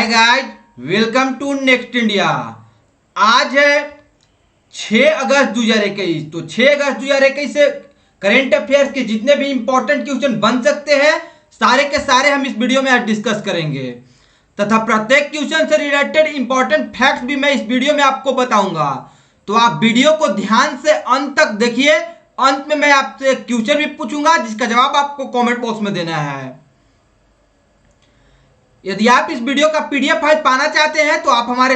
Hi guys, welcome to next India. आज है 6 अगस्त 2021। तो 6 अगस्त 2021 से करेंट अफेयर्स के जितने भी इंपॉर्टेंट क्वेश्चन बन सकते हैं सारे के सारे हम इस वीडियो में आज डिस्कस करेंगे तथा प्रत्येक क्वेश्चन से रिलेटेड इंपॉर्टेंट फैक्ट्स भी मैं इस वीडियो में आपको बताऊंगा। तो आप वीडियो को ध्यान से अंत तक देखिए। अंत में मैं आपसे एक क्वेश्चन भी पूछूंगा जिसका जवाब आपको कमेंट बॉक्स में देना है। यदि आप इस वीडियो का पीडीएफ फाइल पाना चाहते हैं तो आप हमारे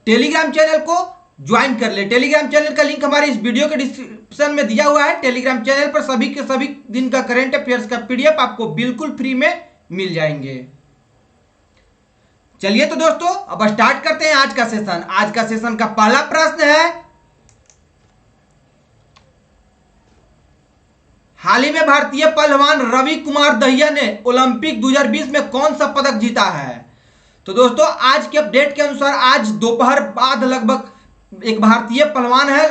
टेलीग्राम चैनल को ज्वाइन कर ले। टेलीग्राम चैनल का लिंक हमारे इस वीडियो के डिस्क्रिप्शन में दिया हुआ है। टेलीग्राम चैनल पर सभी के सभी दिन का करंट अफेयर्स का पीडीएफ आपको बिल्कुल फ्री में मिल जाएंगे। चलिए तो दोस्तों अब स्टार्ट करते हैं आज का सेशन। आज का सेशन का पहला प्रश्न है, हाल ही में भारतीय पहलवान रवि कुमार दहिया ने ओलंपिक 2020 में कौन सा पदक जीता है? तो दोस्तों आज के अपडेट के अनुसार आज दोपहर बाद लगभग एक भारतीय पहलवान है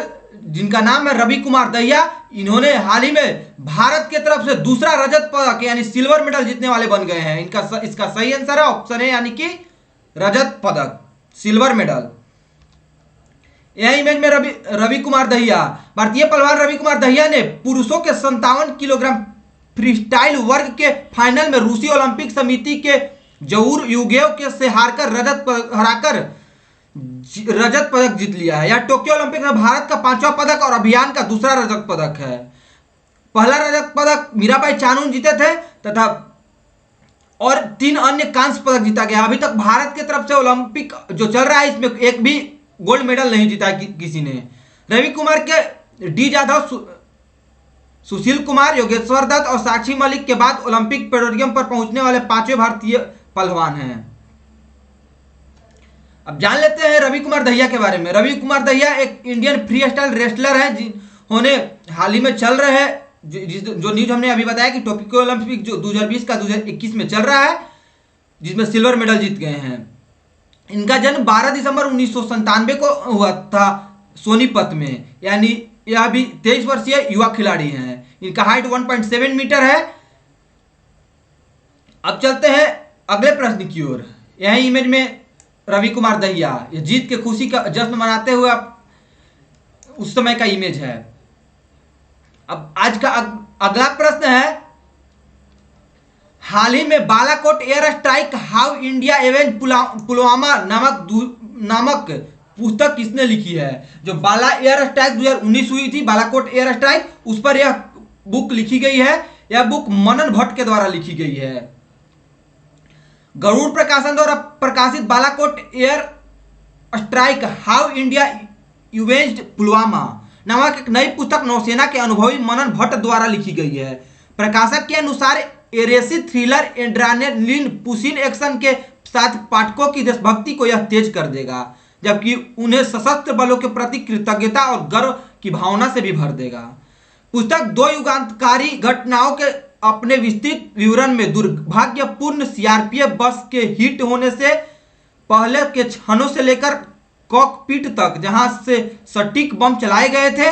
जिनका नाम है रवि कुमार दहिया। इन्होंने हाल ही में भारत की तरफ से दूसरा रजत पदक यानी सिल्वर मेडल जीतने वाले बन गए हैं। इसका सही आंसर है ऑप्शन है यानी कि रजत पदक, सिल्वर मेडल। यह इमेज में रवि कुमार दहिया, भारतीय पहलवान रवि कुमार दहिया ने पुरुषों के 57 किलोग्राम फ्रीस्टाइल वर्ग के फाइनल में रूसी ओलंपिक समिति के जऊर युगेव के से हराकर रजत पदक जीत लिया है। यह टोक्यो ओलंपिक में भारत का 5वां पदक और अभियान का दूसरा रजत पदक है। पहला रजत पदक मीराबाई चानू जीते थे तथा और 3 अन्य कांस्य पदक जीता गया। अभी तक भारत की तरफ से ओलंपिक जो चल रहा है इसमें एक भी गोल्ड मेडल नहीं जीता किसी ने। रवि कुमार के डी जाधव, सुशील कुमार, योगेश्वर दत्त और साक्षी मलिक के बाद ओलंपिक पोडियम पर पहुंचने वाले 5वें भारतीय पहलवान हैं। अब जान लेते हैं रवि कुमार दहिया के बारे में। रवि कुमार दहिया एक इंडियन फ्री स्टाइल रेसलर है जिन्होंने हाल ही में चल रहे हैं जो न्यूज हमने अभी बताया कि टोक्यो ओलंपिक जो 2020 का 2021 में चल रहा है जिसमें सिल्वर मेडल जीत गए हैं। इनका जन्म 12 दिसंबर 1997 को हुआ था सोनीपत में, यानी यह भी 23 वर्षीय युवा खिलाड़ी हैं। इनका हाइट 1.7 मीटर है। अब चलते हैं अगले प्रश्न की ओर। यही इमेज में रवि कुमार दहिया ये जीत के खुशी का जश्न मनाते हुए उस समय का इमेज है। अब आज का अगला प्रश्न है, हाल ही में Balakot air strike how India avenge Pulwama नामक पुस्तक किसने लिखी है? जो बाला एयर स्ट्राइक 2019 हुई थी, बालाकोट एयर स्ट्राइक, उस पर यह बुक लिखी गई है। यह बुक मनन भट्ट के द्वारा लिखी गई है। गरुड़ प्रकाशन द्वारा प्रकाशित Balakot air strike how India एवेंज्ड Pulwama नामक एक नई पुस्तक नौसेना के अनुभवी मनन भट्ट द्वारा लिखी गई है। प्रकाशक के अनुसार Araceae thriller adrenaline pushing action के साथ पाठकों की देशभक्ति को यह तेज कर देगा, जबकि उन्हें सशस्त्र बलों के प्रति कृतज्ञता और गर्व की भावना से भी भर देगा। पुस्तक 2 युगांतकारी घटनाओं के अपने विस्तृत विवरण में दुर्भाग्यपूर्ण सीआरपीएफ बस के हिट होने से पहले के क्षणों से लेकर कॉकपिट तक जहां से सटीक बम चलाए गए थे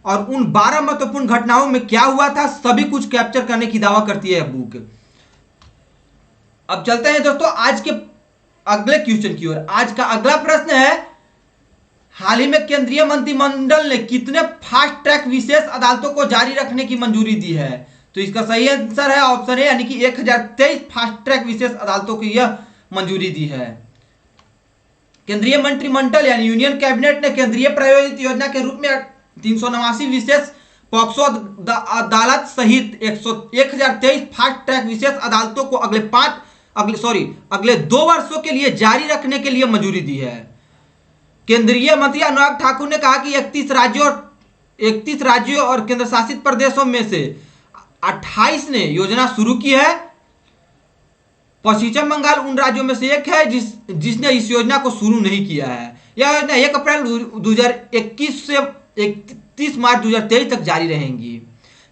और उन 12 महत्वपूर्ण घटनाओं में क्या हुआ था सभी कुछ कैप्चर करने की दावा करती है बुक। अब चलते हैं दोस्तों आज के अगले क्वेश्चन की ओर। आज का अगला प्रश्न है, हाल ही में केंद्रीय मंत्रिमंडल ने कितने फास्ट ट्रैक विशेष अदालतों को जारी रखने की मंजूरी दी है? तो इसका सही आंसर है ऑप्शन ए यानी कि 1023 फास्ट ट्रैक विशेष अदालतों की यह मंजूरी दी है। केंद्रीय मंत्रिमंडल यानी यूनियन कैबिनेट ने केंद्रीय प्रायोजित योजना के रूप में 389 विशेष पॉक्सो अदालत सहित 1023 फास्ट ट्रैक विशेष अदालतों को अगले 2 वर्षों के लिए जारी रखने के लिए मंजूरी दी है। केंद्रीय मंत्री अनुराग ठाकुर ने कहा कि 31 राज्यों और केंद्र शासित प्रदेशों में से 28 ने योजना शुरू की है। पश्चिम बंगाल उन राज्यों में से एक है जिसने इस योजना को शुरू नहीं किया है। यह योजना 1 अप्रैल 2021 से 31 मार्च 2023 तक जारी रहेंगी,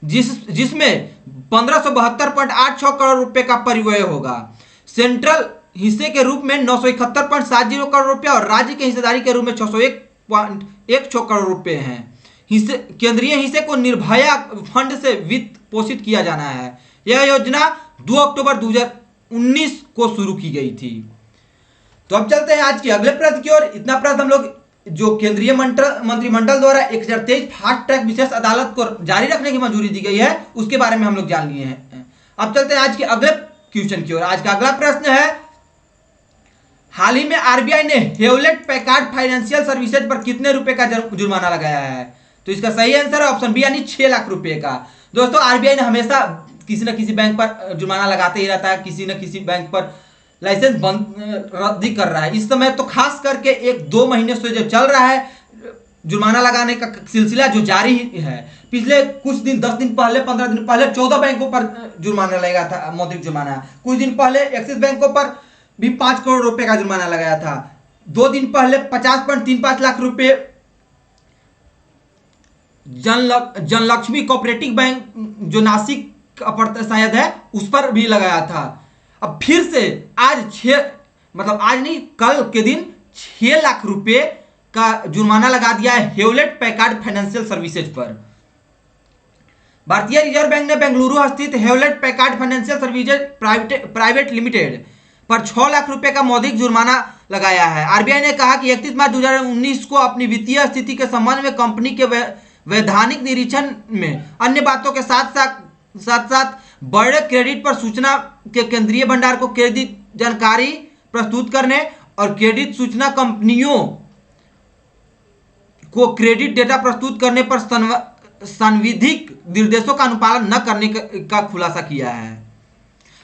जिसमें 1572.86 करोड़ रुपए का परिव्यय होगा। सेंट्रल हिस्से के रूप में 971.70 करोड़ रुपया और राज्य के हिस्सेदारी के रूप में 601.16 करोड़ रुपए हैं। केंद्रीय हिस्से को निर्भया फंड से वित्त पोषित किया जाना है। यह योजना 2 अक्टूबर 2019 को शुरू की गई थी। तो अब चलते हैं आज के अगले प्रश्न की ओर। इतना प्रश्न हम लोग जो केंद्रीय मंत्रिमंडल द्वारा 1023 फास्ट ट्रैक विशेष अदालत को जारी रखने की मंजूरी दी गई है उसके बारे में हम लोग जान लिए हैं। अब चलते हैं आज के अगले क्वेश्चन की ओर। आज का अगला प्रश्न है, हाल ही में आरबीआई ने हेवलेट पैकार्ड फाइनेंशियल सर्विसेज पर कितने रुपए का जुर्माना लगाया है? तो इसका सही आंसर है ऑप्शन बी यानी 6 लाख रुपए का। दोस्तों आरबीआई ने हमेशा किसी न किसी बैंक पर जुर्माना लगाते ही रहता है, किसी न किसी बैंक पर लाइसेंस बंद रद्दी कर रहा है। इस समय तो खास करके 1-2 महीने से जो चल रहा है जुर्माना लगाने का सिलसिला जो जारी है। पिछले कुछ दिन 10 दिन पहले 15 दिन पहले 14 बैंकों पर जुर्माना लगा था, मौद्रिक जुर्माना। कुछ दिन पहले एक्सिस बैंकों पर भी 5 करोड़ रुपए का जुर्माना लगाया था। 2 दिन पहले 50.35 लाख रुपए जनलक्ष्मी कोऑपरेटिव बैंक जो नासिक शायद है उस पर भी लगाया था। अब फिर से आज आज नहीं कल के दिन 6 लाख रुपए का जुर्माना लगा दिया है हेवलेट पैकार्ड फाइनेंशियल सर्विसेज पर। भारतीय रिजर्व बैंक ने बेंगलुरु स्थित Hewlett Packard financial services private limited पर 6 लाख रुपए का मौद्रिक जुर्माना लगाया है। आरबीआई ने कहा कि 31 मार्च 2019 को अपनी वित्तीय स्थिति के संबंध में कंपनी के वैधानिक निरीक्षण में अन्य बातों के साथ साथ बड़े क्रेडिट पर सूचना के केंद्रीय भंडार को क्रेडिट जानकारी प्रस्तुत करने और क्रेडिट सूचना कंपनियों को क्रेडिट डेटा प्रस्तुत करने पर संविधिक निर्देशों का अनुपालन न करने का खुलासा किया है।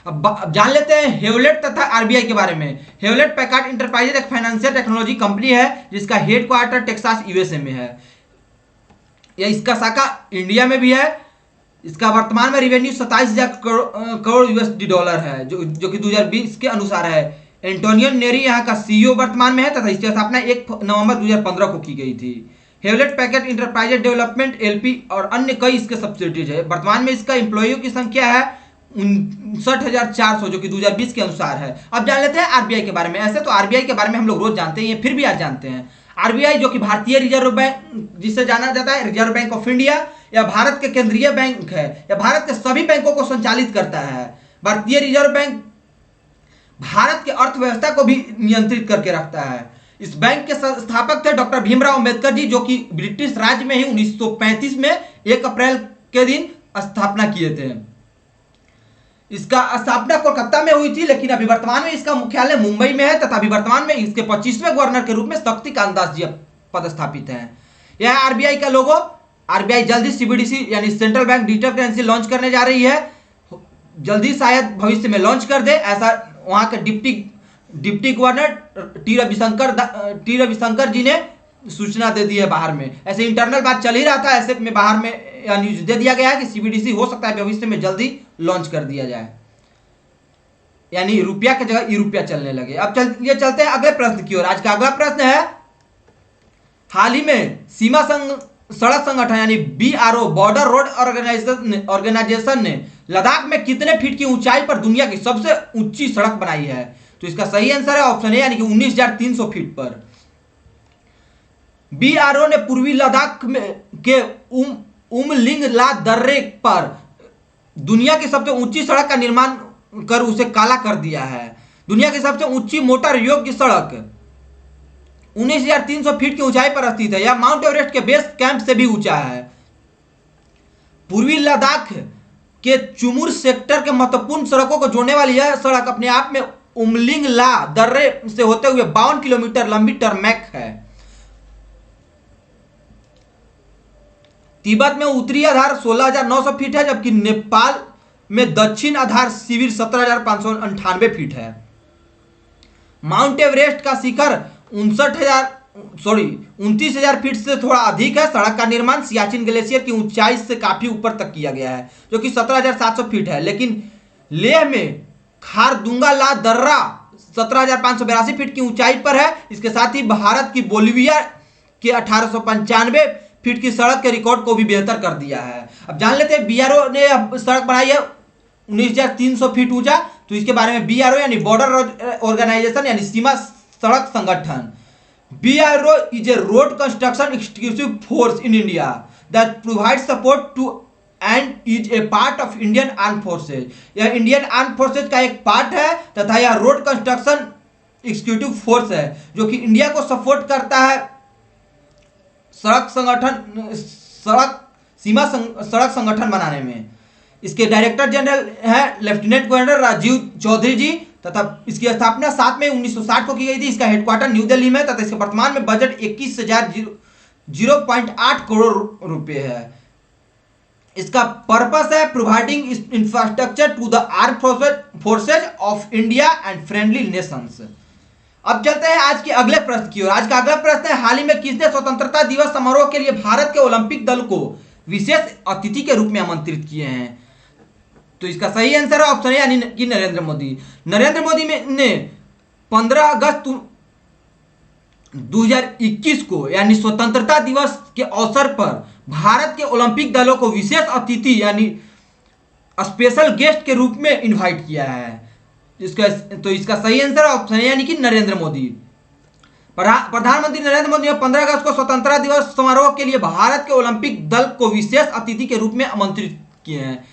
अब जान लेते हैं हेवलेट तथा आरबीआई के बारे में। हेवलेट पैकार्ड इंटरप्राइजेज एक फाइनेंशियल टेक्नोलॉजी कंपनी है जिसका हेडक्वार्टर टेक्सास यूएसए में है। या इसका शाखा इंडिया में भी है। इसका वर्तमान में रिवेन्यू 27,000 करोड़ यूएसडी डॉलर है जो कि 2020 के अनुसार है। एंटोनियो नेरी यहाँ का सीईओ वर्तमान में है तथा इसकी स्थापना 1 नवंबर 2015 को की गई थी। Hewlett Packard enterprises development LP और अन्य कई इसके सब्सिडीज है। वर्तमान में इसका एम्प्लॉइयों की संख्या है 59,400 जो कि 2020 के अनुसार है। अब जान लेते हैं आरबीआई के बारे में। ऐसे तो आरबीआई के बारे में हम लोग रोज जानते हैं, फिर भी आज जानते हैं। आरबीआई जो कि भारतीय रिजर्व बैंक जिसे जाना जाता है, रिजर्व बैंक ऑफ इंडिया या भारत के केंद्रीय बैंक है या भारत के सभी बैंकों को संचालित करता है। भारतीय रिजर्व बैंक भारत के अर्थव्यवस्था को भी नियंत्रित करके रखता है। इस बैंक के संस्थापक थे डॉक्टर भीमराव अंबेडकर जी जो कि ब्रिटिश राज्य में ही 1935 में 1 अप्रैल के दिन स्थापना किए थे। इसका स्थापना कोलकाता में हुई थी, लेकिन अभी वर्तमान में इसका मुख्यालय मुंबई में है तथा अभी वर्तमान में इसके 25वें गवर्नर के रूप में शक्तिकांत दास जी पदस्थापित हैं। यह आरबीआई का लोगो। आरबीआई जल्दी सीबीडीसी यानी central bank digital currency launch करने जा रही है। जल्दी शायद भविष्य में लॉन्च कर दे, ऐसा वहां के डिप्टी गवर्नर टी रविशंकर जी ने सूचना दे दी है बाहर में। ऐसे इंटरनल बात चल ही रहा था, ऐसे में बाहर में न्यूज दे दिया गया है कि सीबीडीसी हो सकता है भविष्य में जल्दी लॉन्च कर दिया जाए, यानी रुपया की जगह ई रुपया चलने लगे। अब चलते हैं अगले प्रश्न की ओर। आज का अगला प्रश्न है, हाल ही में सीमा सड़क संगठन यानी बीआरओ बॉर्डर रोड ऑर्गेनाइजेशन ने लद्दाख में कितने फीट की ऊंचाई पर दुनिया की सबसे ऊंची सड़क बनाई है? तो इसका सही आंसर है ऑप्शन ए यानी कि 19,300 फीट पर। बीआरओ ने पूर्वी लद्दाख के उमलिंग ला दर्रे पर दुनिया की सबसे ऊंची सड़क का निर्माण कर उसे काला कर दिया है। दुनिया की सबसे ऊंची मोटर योग्य सड़क 19,300 फीट की ऊंचाई पर स्थित है। यह माउंट एवरेस्ट के बेस कैंप से भी ऊंचा है। पूर्वी लद्दाख के चुमुर सेक्टर के महत्वपूर्ण सड़कों को जोड़ने वाली यह सड़क अपने आप में उमलिंग ला दर्रे से होते हुए 52 किलोमीटर लंबी टर्मैक है। तिब्बत में उत्तरी आधार 16,900 फीट है, जबकि नेपाल में दक्षिण आधार शिविर 17,598 फीट है। माउंट एवरेस्ट का शिखर 29,000 फीट से थोड़ा अधिक है। सड़क का निर्माण सियाचिन ग्लेशियर की ऊंचाई से काफी ऊपर तक किया गया है जो कि 17,700 फीट है। लेकिन लेह में खारदुंगा ला दर्रा 17,582 फीट की ऊंचाई पर है। इसके साथ ही भारत की बोलिविया के 1895 फीट की सड़क के रिकॉर्ड को भी बेहतर कर दिया है। अब जान लेते हैं बीआरओ ने सड़क बनाई है 19,300 फीट ऊंचा। तो इसके बारे में बीआरओ यानी बॉर्डर ऑर्गेनाइजेशन यानी सीमा सड़क संगठन। BRO is a road construction exclusive force in India that provides support to and is a part of Indian arm forces. यह इंडियन आर्म फोर्सेज का एक पार्ट है तथा यह रोड कंस्ट्रक्शन एग्जीक्यूटिव फोर्स है जो कि इंडिया को सपोर्ट करता है सड़क संगठन बनाने में। इसके डायरेक्टर जनरल है लेफ्टिनेंट गवर्नर राजीव चौधरी जी तथा इसकी स्थापना 7 मई 1960 को की गई थी। इसका हेडक्वार्टर न्यू दिल्ली में तथा इसके वर्तमान में बजट 21,000.8 करोड़ रुपए है। इसका पर्पस है providing infrastructure to the arm forces of India and friendly nations. अब चलते हैं आज के अगले प्रश्न की ओर। आज का अगला प्रश्न है, हाल ही में किसने स्वतंत्रता दिवस समारोह के लिए भारत के ओलंपिक दल को विशेष अतिथि के रूप में आमंत्रित किए हैं? तो इसका सही आंसर है ऑप्शन ए यानी कि नरेंद्र मोदी। नरेंद्र मोदी ने 15 अगस्त 2021 को यानी स्वतंत्रता दिवस के अवसर पर भारत के ओलंपिक दलों को विशेष अतिथि यानी स्पेशल गेस्ट के रूप में इनवाइट किया है। इसका सही आंसर ऑप्शन है यानी कि नरेंद्र मोदी। प्रधानमंत्री नरेंद्र मोदी ने 15 अगस्त को स्वतंत्रता दिवस समारोह के लिए भारत के ओलंपिक दल को विशेष अतिथि के रूप में आमंत्रित किए हैं।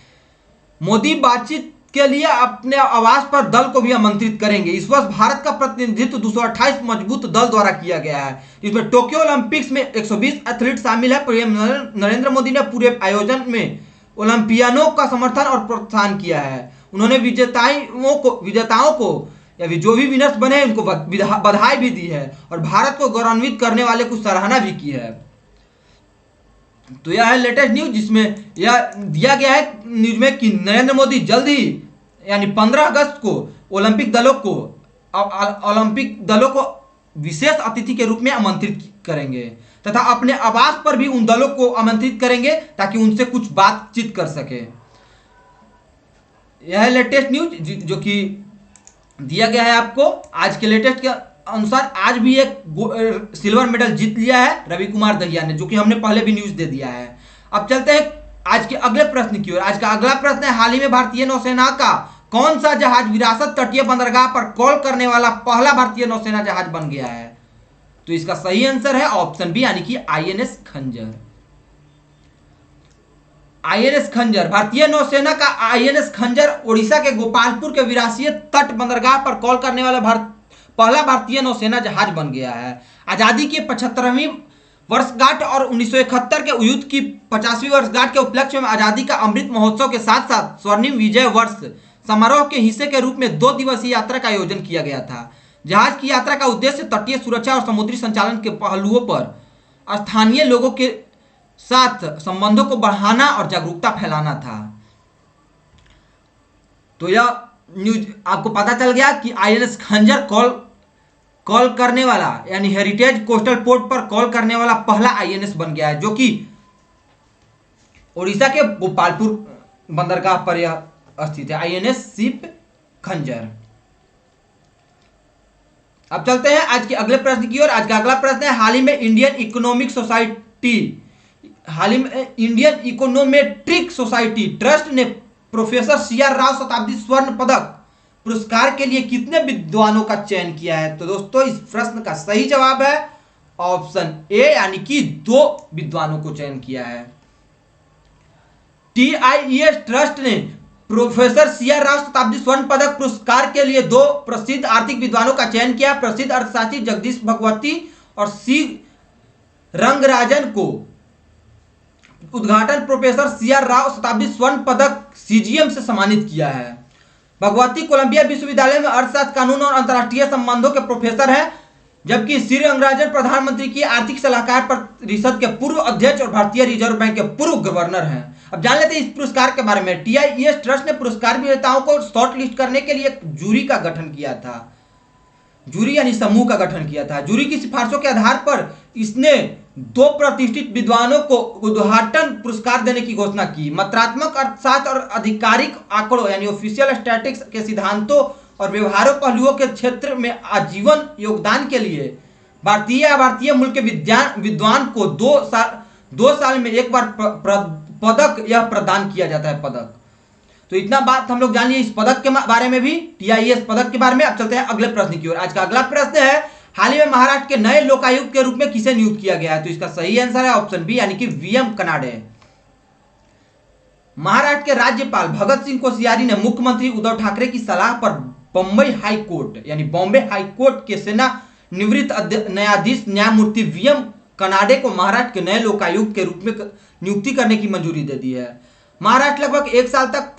मोदी बातचीत के लिए अपने आवास पर दल को भी आमंत्रित करेंगे। इस वर्ष भारत का प्रतिनिधित्व 228 मजबूत दल द्वारा किया गया है। इसमें टोक्यो ओलंपिक्स में 120 एथलीट शामिल है। पीएम नरेंद्र मोदी ने पूरे आयोजन में ओलंपियानों का समर्थन और प्रोत्साहन किया है। उन्होंने विजेताओं को या जो भी विनर्स बने हैं उनको बधाई भी दी है और भारत को गौरवान्वित करने वाले को सराहना भी की है। तो यह है लेटेस्ट न्यूज जिसमें यह दिया गया है न्यूज में कि नरेंद्र मोदी जल्द ही यानी 15 अगस्त को ओलंपिक दलों को विशेष अतिथि के रूप में आमंत्रित करेंगे तथा अपने आवास पर भी उन दलों को आमंत्रित करेंगे ताकि उनसे कुछ बातचीत कर सके। यह है लेटेस्ट न्यूज जो कि दिया गया है आपको। आज के लेटेस्ट के अनुसार आज भी एक सिल्वर मेडल जीत लिया है रवि कुमार दहिया ने, जो कि हमने पहले भी न्यूज दे दिया है। अब चलते हैं आज के अगले प्रश्न की ओर। आज का अगला प्रश्न है, हाल ही में भारतीय नौसेना का कौन सा जहाज विरासत तटीय बंदरगाह पर कॉल करने वाला पहला भारतीय नौसेना जहाज बन गया है? तो इसका सही आंसर है ऑप्शन बी यानी कि आईएनएस खंजर। आईएनएस खंजर, भारतीय नौसेना का आईएनएस खंजर ओडिशा के गोपालपुर के विरासीय तट बंदरगाह पर कॉल करने वाला पहला भारतीय नौसेना जहाज बन गया है। आजादी की 75वीं वर्षगांठ और 1971 के युद्ध की 50वीं वर्षगांठ के उपलक्ष्य में आजादी का अमृत महोत्सव के साथ साथ स्वर्णिम विजय वर्ष समारोह के हिस्से के रूप में 2 दिवसीय यात्रा का आयोजन किया गया था। जहाज की यात्रा का उद्देश्य तटीय सुरक्षा और समुद्री संचालन के पहलुओं पर स्थानीय लोगों के साथ संबंधों को बढ़ाना और जागरूकता फैलाना था। तो यह न्यूज आपको पता चल गया कि आईएनएस खंजर कॉल करने वाला यानी हेरिटेज कोस्टल पोर्ट पर कॉल करने वाला पहला आईएनएस बन गया है, जो कि ओडिशा के गोपालपुर बंदरगाह पर यह स्थित है, आईएनएस शिप खंजर। अब चलते हैं आज के अगले प्रश्न की ओर। आज का अगला प्रश्न है, हाल ही में इंडियन इकोनोमेट्रिक सोसाइटी ट्रस्ट ने प्रोफेसर सीआर राव शताब्दी स्वर्ण पदक पुरस्कार के लिए कितने विद्वानों का चयन किया है? तो दोस्तों इस प्रश्न का सही जवाब है ऑप्शन ए यानी कि 2 विद्वानों को चयन किया है। टीआईएस ट्रस्ट ने प्रोफेसर सीआर राव शताब्दी स्वर्ण पदक पुरस्कार के लिए 2 प्रसिद्ध आर्थिक विद्वानों का चयन किया। प्रसिद्ध अर्थशास्त्री जगदीश भगवती और सी रंगराजन को उद्घाटन प्रोफेसर सीआर राव शताब्दी स्वर्ण पदक सीजीएम से सम्मानित किया है। भगवती कोलंबिया विश्वविद्यालय में अर्थशास्त्र, कानून और अंतर्राष्ट्रीय संबंधों के प्रोफेसर हैं, जबकि सी रंगराजन प्रधानमंत्री की आर्थिक सलाहकार परिषद के पूर्व अध्यक्ष और भारतीय रिजर्व बैंक के पूर्व गवर्नर हैं। अब जान लेते हैं इस पुरस्कार के बारे में। टीआईएस ट्रस्ट ने पुरस्कार विजेताओं को शॉर्ट लिस्ट करने के लिए एक जूरी का गठन किया था। जूरी यानी समूह का गठन किया था। जूरी की सिफारिशों के आधार पर इसने 2 प्रतिष्ठित विद्वानों को उद्घाटन पुरस्कार देने की घोषणा की। मात्रात्मक अर्थशास्त्र और आधिकारिक आंकड़ों यानी ऑफिशियल स्टैटिस्टिक्स के सिद्धांतों और व्यवहारों पहलुओं के क्षेत्र में आजीवन योगदान के लिए भारतीय मूल के विद्वान को 2 साल में एक बार पदक यह प्रदान किया जाता है पदक। तो इतना बात हम लोग जान लिए इस पदक के बारे में भी, टीआईएस पदक के बारे में। अब चलते हैं अगले प्रश्न की ओर। आज का अगला प्रश्न है, हाल ही में महाराष्ट्र के नए लोकायुक्त के रूप में किसे नियुक्त किया गया है? तो इसका सही आंसर है ऑप्शन बी यानी कि वीएम कनाडे। महाराष्ट्र के राज्यपाल भगत सिंह कोश्यारी ने मुख्यमंत्री उद्धव ठाकरे की सलाह पर बम्बई हाई कोर्ट यानी बॉम्बे हाई कोर्ट के सेना निवृत्त न्यायाधीश न्यायमूर्ति वीएम कनाडे को महाराष्ट्र के नए लोकायुक्त के रूप में नियुक्ति करने की मंजूरी दे दी है। महाराष्ट्र लगभग 1 साल तक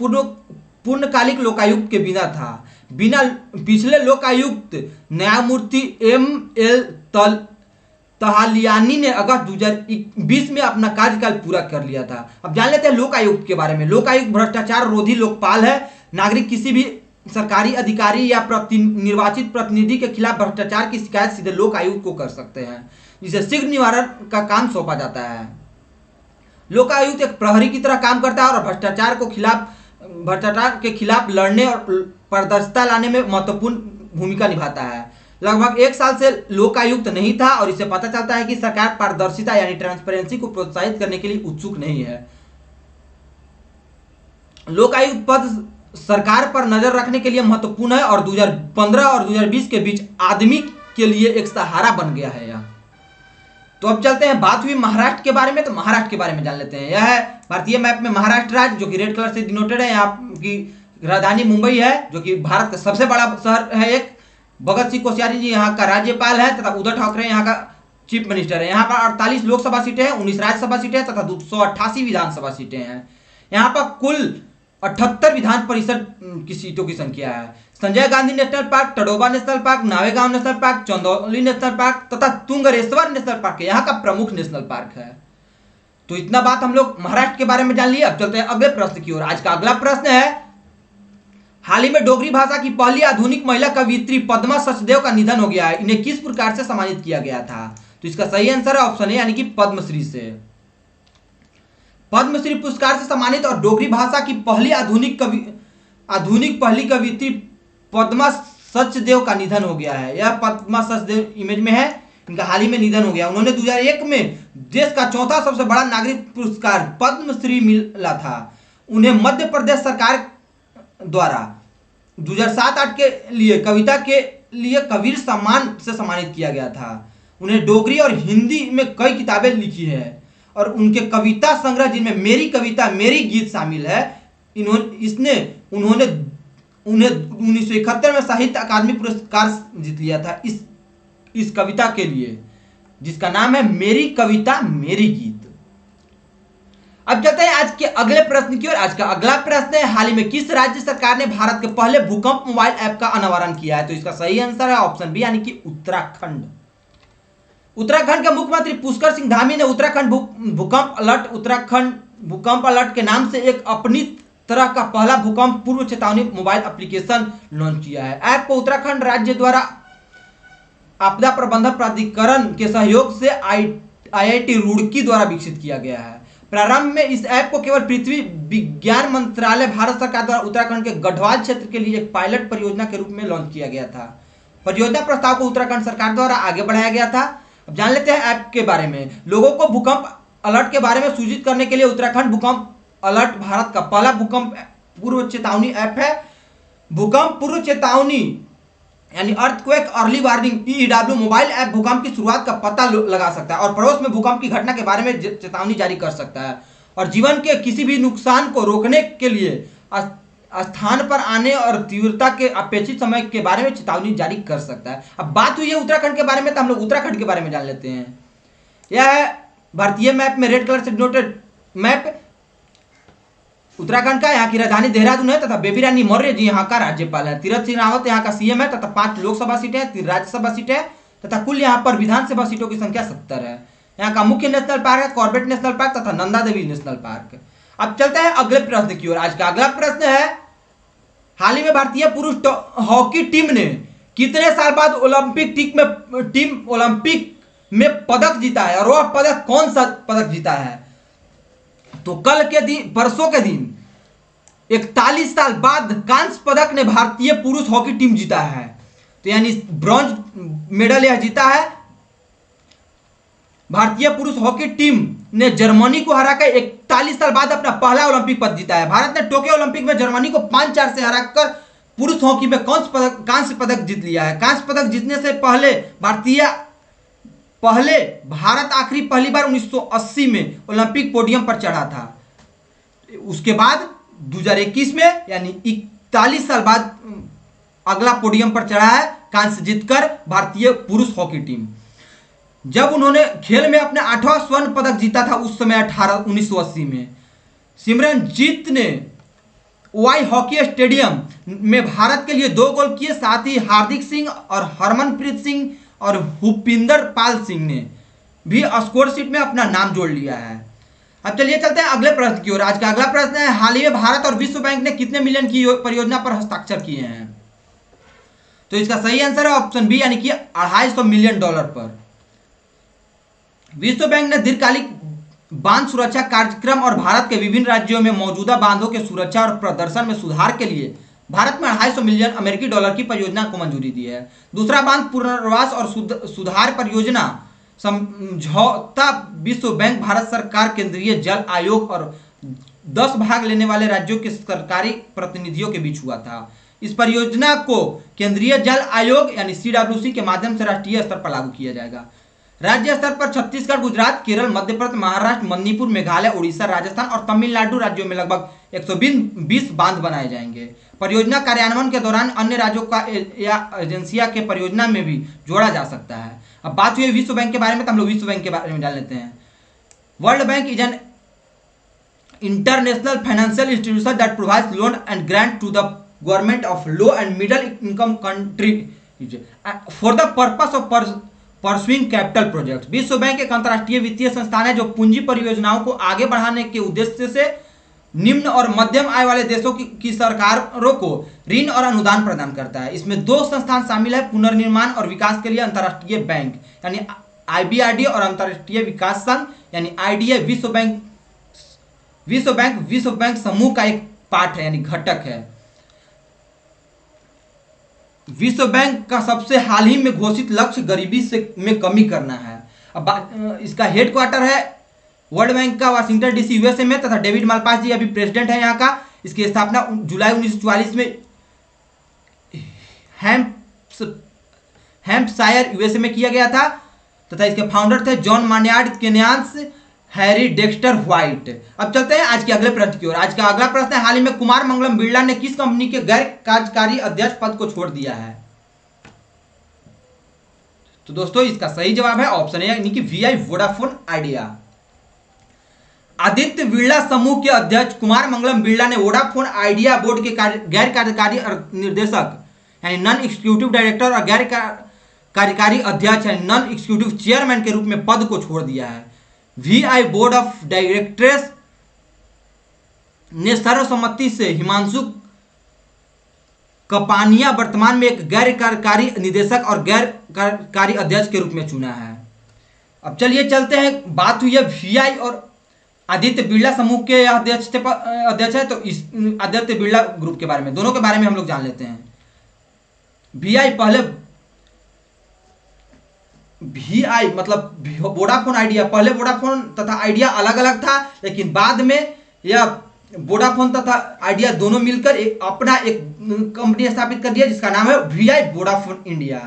पूर्णकालिक लोकायुक्त के बिना था। पिछले लोकायुक्त न्यायमूर्ति एम.एल. तहालियानी ने अगस्त 2020 में अपना कार्यकाल पूरा कर लिया था। अब जान लेते हैं लोकायुक्त के बारे में। लोकायुक्त भ्रष्टाचार रोधी लोकपाल है। नागरिक किसी भी सरकारी अधिकारी या निर्वाचित प्रतिनिधि के खिलाफ भ्रष्टाचार की शिकायत सीधे लोकायुक्त को कर सकते हैं, जिसे शीघ्र निवारण का काम सौंपा जाता है। लोकायुक्त एक प्रहरी की तरह काम करता है और भ्रष्टाचार के खिलाफ लड़ने और पारदर्शिता लाने में महत्वपूर्ण भूमिका निभाता है। लगभग 1 साल से लोकायुक्त नहीं था और इससे पता चलता है कि सरकार पारदर्शिता यानी ट्रांसपेरेंसी को प्रोत्साहित करने के लिए उत्सुक नहीं है। लोकायुक्त पद सरकार पर नजर रखने के लिए महत्वपूर्ण है और 2015 और 2020 के बीच आदमी के लिए एक सहारा बन गया है यह। तो अब चलते हैं, बात हुई महाराष्ट्र के बारे में, तो महाराष्ट्र के बारे में जान लेते हैं। यह है भारतीय मैप में महाराष्ट्र राज्य, जो कि रेड कलर से डिनोटेड है। यहाँ की राजधानी मुंबई है, जो कि भारत का सबसे बड़ा शहर है एक। भगत सिंह कोश्यारी जी यहाँ का राज्यपाल है तथा उद्धव ठाकरे यहाँ का चीफ मिनिस्टर है। यहाँ पर 48 लोकसभा सीटें हैं, 19 राज्यसभा सीटें तथा 288 विधानसभा सीटें हैं। यहाँ पर कुल 78 विधान परिषद की सीटों की संख्या है। Sanjay Gandhi national park, Tadoba national park, Navegaon national park, Chandoli national park तथा तुंगरेश्वर नेशनल पार्क यहाँ का प्रमुख नेशनल पार्क है। तो इतना बात हम लोग महाराष्ट्र के बारे में जान लिया। अब चलते हैं अगले प्रश्न की ओर। आज का अगला प्रश्न है, हाल ही में डोगरी भाषा की पहली आधुनिक महिला कवियत्री पद्मा सचदेव का निधन हो गया है। इन्हें किस प्रकार से सम्मानित किया गया था? तो इसका सही आंसर है ऑप्शन ए यानी कि पद्मश्री से। पद्मश्री पुरस्कार से सम्मानित और डोगरी भाषा की पहली आधुनिक पहली कवियत्री पद्मा सचदेव का निधन हो गया है। यह पद्मा सचदेव इमेज में है, इनका हाल ही में निधन हो गया। उन्होंने 2001 में देश का चौथा सबसे बड़ा नागरिक पुरस्कार पद्मश्री मिला था। उन्हें मध्य प्रदेश सरकार द्वारा 2007-8 के लिए कविता के लिए कबीर सम्मान से सम्मानित किया गया था। उन्हें डोगरी और हिंदी में कई किताबें लिखी है और उनके कविता संग्रह जिनमें मेरी कविता मेरी गीत शामिल है, उन्होंने उन्हें 1971 में साहित्य अकादमी पुरस्कार जीत लिया था इस कविता के लिए, जिसका नाम है मेरी कविता मेरी गीत। अब चलते हैं आज के अगले प्रश्न की ओर। आज का अगला प्रश्न है, हाल ही में किस राज्य सरकार ने भारत के पहले भूकंप मोबाइल ऐप का अनावरण किया है? तो इसका सही आंसर है ऑप्शन बी यानी कि उत्तराखंड। उत्तराखंड के मुख्यमंत्री पुष्कर सिंह धामी ने उत्तराखंड भूकंप अलर्ट के नाम से एक अपनी तरह का पहला भूकंप पूर्व चेतावनी मोबाइल एप्लीकेशन लॉन्च किया है। ऐप को उत्तराखंड राज्य द्वारा आपदा प्रबंधन प्राधिकरण के सहयोग से IIT रुड़की द्वारा विकसित किया गया है। प्रारंभ में इस ऐप को केवल पृथ्वी विज्ञान मंत्रालय भारत सरकार द्वारा उत्तराखंड के गढ़वाल क्षेत्र के लिए एक पायलट परियोजना के रूप में लॉन्च किया गया था। परियोजना प्रस्ताव को उत्तराखंड सरकार द्वारा आगे बढ़ाया गया था। अब जान लेते हैं ऐप के बारे में। लोगों को भूकंप अलर्ट के बारे में सूचित करने के लिए उत्तराखंड भूकंप अलर्ट भारत का पहला भूकंप पूर्व चेतावनी ऐप है। भूकंप पूर्व चेतावनी यानी earthquake early warning EEW mobile app भूकंप की शुरुआत का पता लगा सकता है और पड़ोस में भूकंप की घटना के बारे में चेतावनी जारी कर सकता है और जीवन के किसी भी नुकसान को रोकने के लिए स्थान पर आने और तीव्रता के अपेक्षित समय के बारे में चेतावनी जारी कर सकता है। अब बात हुई है उत्तराखंड के बारे में, तो हम लोग उत्तराखंड के बारे में जान लेते हैं। यह है भारतीय मैप में रेड कलर से डिनोटेड मैप उत्तराखंड का। यहाँ की राजधानी देहरादून है तथा बेबी रानी मौर्य जी यहाँ का राज्यपाल है। तीरथ सिंह रावत यहाँ का CM है तथा 5 लोकसभा सीटें, 3 राज्यसभा सीटें तथा कुल यहाँ पर विधानसभा सीटों की संख्या 70 है। यहाँ का मुख्य नेशनल पार्क है कॉर्बेट नेशनल पार्क तथा नंदा देवी नेशनल पार्क। अब चलते हैं अगले प्रश्न की ओर। आज का अगला प्रश्न है, हाल ही में भारतीय पुरुष हॉकी टीम ने कितने साल बाद ओलंपिक में पदक जीता है और वह पदक कौन सा पदक जीता है? तो परसों के दिन 41 साल बाद कांस्य पदक ने भारतीय पुरुष हॉकी टीम जीता है। तो यानी ब्रॉन्ज मेडल यह जीता है। भारतीय पुरुष हॉकी टीम ने जर्मनी को हराकर 41 साल बाद अपना पहला ओलंपिक पदक जीता है। भारत ने टोक्यो ओलंपिक में जर्मनी को 5-4 से हराकर पुरुष हॉकी में कांस्य पदक जीत लिया है। कांस्य पदक जीतने से पहले भारत पहली बार 1980 में ओलंपिक पोडियम पर चढ़ा था। उसके बाद 2021 में यानी 41 साल बाद अगला पोडियम पर चढ़ा है कांस्य जीतकर भारतीय पुरुष हॉकी टीम। जब उन्होंने खेल में अपने 8वां स्वर्ण पदक जीता था उस समय 1980 में सिमरनजीत ने वाई हॉकी स्टेडियम में भारत के लिए 2 गोल किए। साथ ही हार्दिक सिंह और हरमनप्रीत सिंह और भूपिंदर पाल सिंह ने भी स्कोर शीट में अपना नाम जोड़ लिया है। अब चलिए चलते हैं अगले प्रश्न की ओर। आज का अगला प्रश्न है, हाल ही में भारत और विश्व बैंक ने कितने मिलियन की परियोजना पर हस्ताक्षर किए हैं? तो इसका सही आंसर है ऑप्शन बी यानी कि $250 मिलियन पर। विश्व बैंक ने दीर्घकालिक बांध सुरक्षा कार्यक्रम और भारत के विभिन्न राज्यों में मौजूदा बांधों के सुरक्षा और प्रदर्शन में सुधार के लिए भारत में $250 मिलियन की परियोजना को मंजूरी दी है। दूसरा बांध पुनर्वास और सुधार परियोजना समझौता विश्व बैंक, भारत सरकार, केंद्रीय जल आयोग और 10 भाग लेने वाले राज्यों के सरकारी प्रतिनिधियों के बीच हुआ था। इस परियोजना को केंद्रीय जल आयोग यानी CWC के माध्यम से राष्ट्रीय स्तर पर लागू किया जाएगा। राज्य स्तर पर छत्तीसगढ़, गुजरात, केरल, मध्य प्रदेश, महाराष्ट्र, मणिपुर, मेघालय, उड़ीसा, राजस्थान और तमिलनाडु राज्यों में लगभग 120 बांध बनाए जाएंगे। परियोजना कार्यान्वयन के दौरान अन्य राज्यों का या एजेंसियों के परियोजना में भी जोड़ा जा सकता है। अब बात हुई विश्व बैंक के बारे में, तो हम लोग विश्व बैंक के बारे में जान लेते हैं। World Bank is an international financial institution that provides loan and grant to the government of low and middle income country for the purpose of pursuing capital project. विश्व बैंक एक अंतर्राष्ट्रीय वित्तीय संस्थान है जो पूंजी परियोजनाओं को आगे बढ़ाने के उद्देश्य से निम्न और मध्यम आय वाले देशों की सरकारों को ऋण और अनुदान प्रदान करता है। इसमें 2 संस्थान शामिल है, पुनर्निर्माण और विकास के लिए अंतर्राष्ट्रीय बैंक यानी IBRD और अंतर्राष्ट्रीय विकास संघ यानी IDA। विश्व बैंक समूह का एक पार्ट है यानी घटक है। विश्व बैंक का सबसे हाल ही में घोषित लक्ष्य गरीबी में कमी करना है। अब इसका हेडक्वार्टर है वर्ल्ड बैंक का वाशिंगटन DC USA में, तथा डेविड मालपास जी अभी प्रेसिडेंट है यहाँ का। इसकी स्थापना जुलाई 1944 में हैम्पशायर USA में किया गया था, तथा इसके फाउंडर थे जॉन मान्यार्ड केन्यांस, हैरी डेक्स्टर व्हाइट। अब चलते हैं आज के अगले प्रश्न की ओर। आज का अगला प्रश्न है, हाल ही में कुमार मंगलम बिरला ने किस कंपनी के गैर कार्यकारी अध्यक्ष पद को छोड़ दिया है? तो दोस्तों इसका सही जवाब है ऑप्शन ए यानी कि VI Vodafone idea. Aditya Birla समूह के अध्यक्ष कुमार मंगलम बिरला ने वोडाफोन आइडिया बोर्ड के गैर कार्यकारी निर्देशक यानी नॉन एग्जीक्यूटिव डायरेक्टर और गैर कार्यकारी अध्यक्ष यानी नॉन एग्जीक्यूटिव चेयरमैन के रूप में पद को छोड़ दिया है। VI बोर्ड ऑफ डायरेक्टर्स ने सर्वसम्मति से हिमांशु कपानिया वर्तमान में एक गैर कार्यकारी निदेशक और गैर कार्यकारी अध्यक्ष के रूप में चुना है। अब चलिए चलते हैं, बात हुई है VI और आदित्य बिरला समूह के अध्यक्ष है, तो इस आदित्य बिरला ग्रुप के बारे में, दोनों के बारे में हम लोग जान लेते हैं। VI मतलब वोडाफोन आइडिया, पहले वोडाफोन तथा आइडिया अलग अलग था, लेकिन बाद में यह वोडाफोन तथा आइडिया दोनों मिलकर अपना एक कंपनी स्थापित कर दिया जिसका नाम है VI वोडाफोन इंडिया।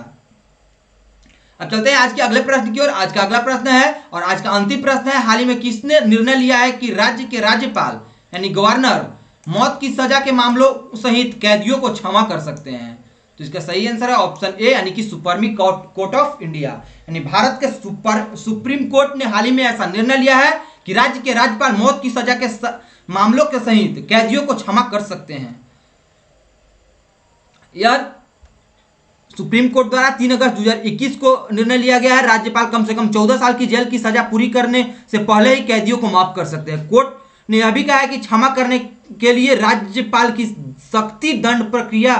अब चलते हैं आज के अगले प्रश्न की ओर। आज का अगला प्रश्न है और आज का अंतिम प्रश्न है, हाल ही में किसने निर्णय लिया है कि राज्य के राज्यपाल यानी गवर्नर मौत की सजा के मामलों सहित कैदियों को क्षमा कर सकते हैं? तो इसका सही आंसर है ऑप्शन ए यानी कि सुप्रीम कोर्ट ऑफ इंडिया यानी भारत के सुप्रीम कोर्ट ने हाल ही में ऐसा निर्णय लिया है कि राज्य के राज्यपाल मौत की सजा के मामलों के सहित कैदियों को क्षमा कर सकते हैं। यह सुप्रीम कोर्ट द्वारा 3 अगस्त 2021 को निर्णय लिया गया है। राज्यपाल कम से कम 14 साल की जेल की सजा पूरी करने से पहले ही कैदियों को माफ कर सकते हैं। कोर्ट ने यह भी कहा है कि क्षमा करने के लिए राज्यपाल की सख्ती दंड प्रक्रिया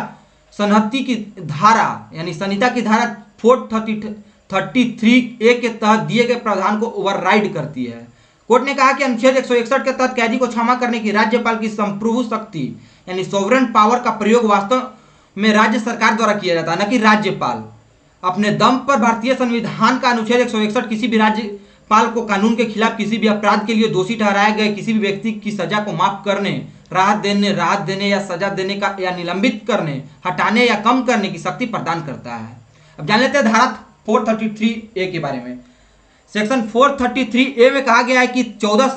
संहिता की धारा यानी संहिता की धारा 433A के तहत दिए गए प्रावधान को ओवरराइड करती है। कोर्ट ने कहा कि अनुच्छेद 161 के तहत कैदी को क्षमा करने की राज्यपाल की संप्रभु शक्ति यानी सोवरेन पावर का प्रयोग वास्तव में राज्य सरकार द्वारा किया जाता है, न कि राज्यपाल अपने दम पर। भारतीय संविधान का अनुच्छेद 161 किसी भी राज्यपाल को कानून के खिलाफ किसी भी अपराध के लिए दोषी ठहराए गए किसी भी व्यक्ति की सजा को माफ करने, राहत देने या सजा देने का या निलंबित करने, हटाने या कम करने की शक्ति प्रदान करता है। अब जान लेते हैं धारा 433A के बारे में। सेक्शन 433A में कहा गया है कि 14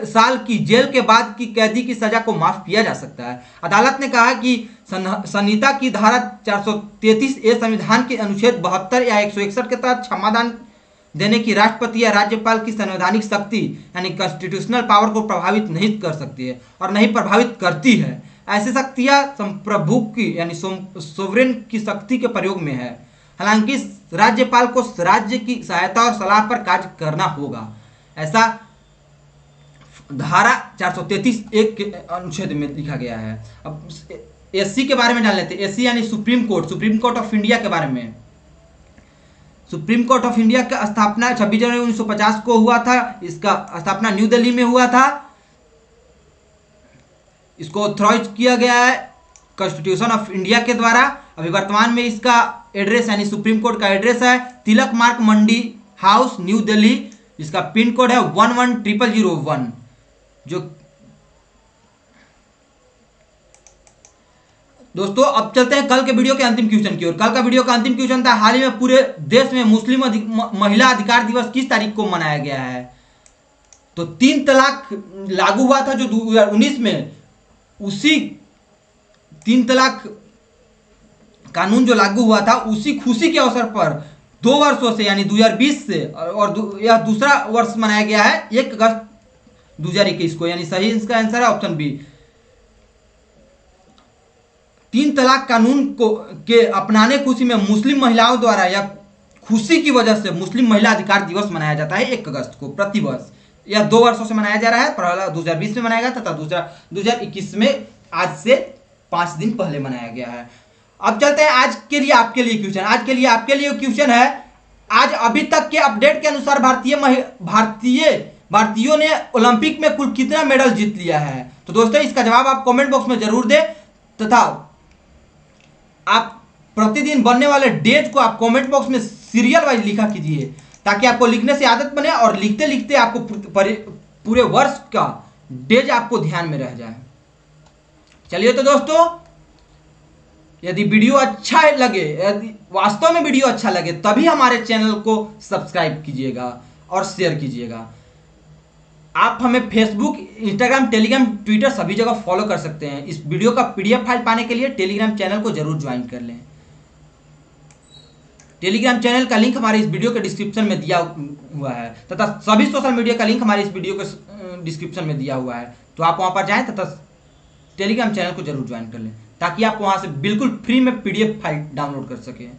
साल की जेल के बाद की कैदी की सजा को माफ किया जा सकता है। अदालत ने कहा कि संहिता की धारा 433A संविधान के अनुच्छेद 72 या 161 के तहत क्षमादान देने की राष्ट्रपति या राज्यपाल की संवैधानिक शक्ति यानी कॉन्स्टिट्यूशनल पावर को प्रभावित नहीं कर सकती है और नहीं प्रभावित करती है। ऐसी शक्तियां संप्रभु की यानी सोवरेन की शक्ति के प्रयोग में है। हालांकि राज्यपाल को राज्य की सहायता और सलाह पर कार्य करना होगा, ऐसा धारा 433 के अनुच्छेद में लिखा गया है। अब एससी के बारे में जान लेते हैं। एससी यानी सुप्रीम कोर्ट ऑफ इंडिया के बारे में। सुप्रीम कोर्ट ऑफ इंडिया का स्थापना 26 जनवरी 1950 को हुआ था। इसका स्थापना न्यू दिल्ली में हुआ था। इसको ऑथराइज किया गया है कॉन्स्टिट्यूशन ऑफ इंडिया के द्वारा। अभी वर्तमान में इसका एड्रेस यानी सुप्रीम कोर्ट का एड्रेस है तिलक मार्ग मंडी हाउस, न्यू दिल्ली। इसका पिन कोड है 110001। जो दोस्तों अब चलते हैं कल के वीडियो के अंतिम क्वेश्चन की ओर। कल का वीडियो का अंतिम क्वेश्चन था, हाल ही में पूरे देश में मुस्लिम महिला अधिकार दिवस किस तारीख को मनाया गया है? तो 3 तलाक लागू हुआ था जो 2019 में, उसी 3 तलाक कानून जो लागू हुआ था उसी खुशी के अवसर पर 2 वर्षों से यानी 2020 से और यह दूसरा वर्ष मनाया गया है 1 अगस्त 2021 को। यानी सही इसका आंसर है ऑप्शन बी। 3 तलाक कानून को के अपनाने खुशी में मुस्लिम महिलाओं द्वारा या खुशी की वजह से मुस्लिम महिला अधिकार दिवस मनाया जाता है 1 अगस्त को प्रतिवर्ष। यह 2 वर्षों से मनाया जा रहा है। पहला 2020 में मनाया गया तथा दूसरा 2021 में आज से 5 दिन पहले मनाया गया है। अब चलते हैं आज के लिए आपके लिए क्वेश्चन। आज के लिए आपके लिए क्वेश्चन है, आज अभी तक के अपडेट के अनुसार भारतीयों ने ओलंपिक में कुल कितना मेडल जीत लिया है? तो दोस्तों इसका जवाब आप कमेंट बॉक्स में जरूर दें तथा आप प्रतिदिन बनने वाले डेज को आप कमेंट बॉक्स में सीरियल वाइज लिखा कीजिए ताकि आपको लिखने से आदत बने और लिखते लिखते आपको पूरे वर्ष का डेज आपको ध्यान में रह जाए। चलिए तो दोस्तों, यदि वीडियो अच्छा लगे, यदि वास्तव में वीडियो अच्छा लगे तभी हमारे चैनल को सब्सक्राइब कीजिएगा और शेयर कीजिएगा। आप हमें फेसबुक, इंस्टाग्राम, टेलीग्राम, ट्विटर सभी जगह फॉलो कर सकते हैं। इस वीडियो का पीडीएफ फाइल पाने के लिए टेलीग्राम चैनल को जरूर ज्वाइन कर लें। टेलीग्राम चैनल का लिंक हमारे इस वीडियो के डिस्क्रिप्शन में दिया हुआ है तथा सभी सोशल मीडिया का लिंक हमारे इस वीडियो के डिस्क्रिप्शन में दिया हुआ है। तो आप वहां पर जाएं तथा टेलीग्राम चैनल को जरूर ज्वाइन कर लें ताकि आप वहां से बिल्कुल फ्री में पीडीएफ फाइल डाउनलोड कर सकें।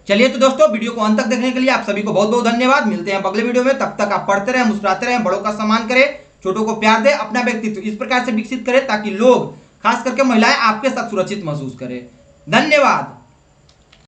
चलिए तो दोस्तों, वीडियो को अंत तक देखने के लिए आप सभी को बहुत बहुत धन्यवाद। मिलते हैं अगले वीडियो में। तब तक आप पढ़ते रहें, मुस्कुराते रहें, बड़ों का सम्मान करें, छोटों को प्यार दें, अपना व्यक्तित्व इस प्रकार से विकसित करें ताकि लोग, खास करके महिलाएं, आपके साथ सुरक्षित महसूस करें। धन्यवाद।